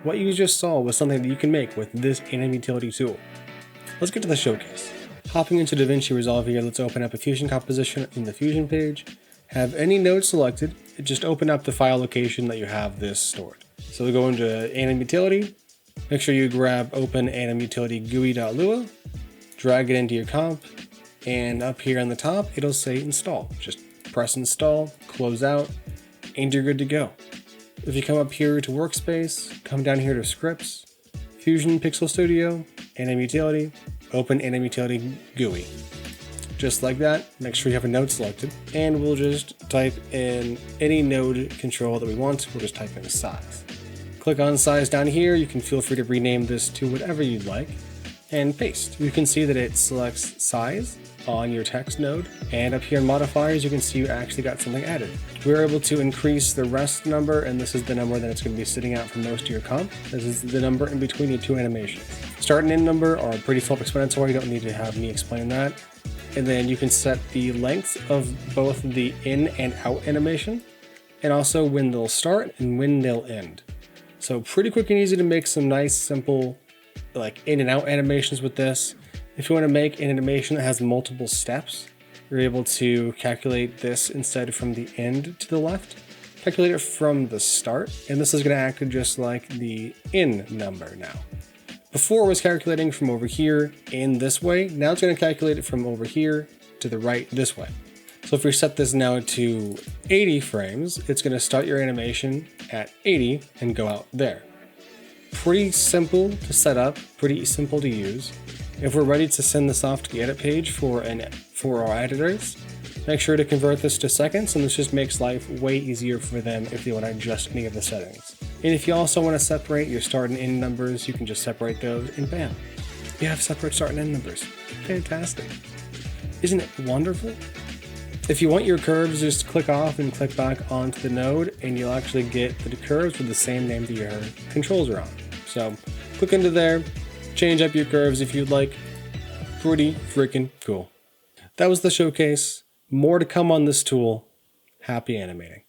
What you just saw was something that you can make with this Anim utility tool. Let's get to the showcase. Hopping into DaVinci Resolve here, let's open up a Fusion composition in the Fusion page. Have any node selected, just open up the file location that you have this stored. So we'll go into Anim Utility, make sure you grab open Anim Utility GUI.lua, drag it into your comp, and up here on the top, it'll say install. Just press install, close out, and you're good to go. If you come up here to Workspace, come down here to Scripts, Fusion Pixel Studio, Anim Utility, open Anim Utility GUI. Just like that, make sure you have a node selected, and we'll just type in any node control that we want. We'll just type in size. Click on size down here. You can feel free to rename this to whatever you'd like, and paste. You can see that it selects size on your text node, and up here in modifiers, you can see you actually got something added. We're able to increase the rest number, and this is the number that it's going to be sitting out for most of your comp. This is the number in between your two animations. Start and end number are pretty self-explanatory. You don't need to have me explain that. And then you can set the length of both the in and out animation, and also when they'll start and when they'll end. So pretty quick and easy to make some nice, simple, like in and out animations with this. If you want to make an animation that has multiple steps, you're able to calculate this instead from the end to the left. Calculate it from the start, and this is going to act just like the in number now. Before it was calculating from over here in this way, now it's going to calculate it from over here to the right this way. So if we set this now to 80 frames, it's going to start your animation at 80 and go out there. Pretty simple to set up, pretty simple to use. If we're ready to send this off to the edit page for our editors, make sure to convert this to seconds, and this just makes life way easier for them if they want to adjust any of the settings. And if you also want to separate your start and end numbers, you can just separate those, and bam, you have separate start and end numbers. Fantastic. Isn't it wonderful? If you want your curves, just click off and click back onto the node, and you'll actually get the curves with the same name that your controls are on. So click into there, change up your curves if you'd like. Pretty freaking cool. That was the showcase. More to come on this tool. Happy animating.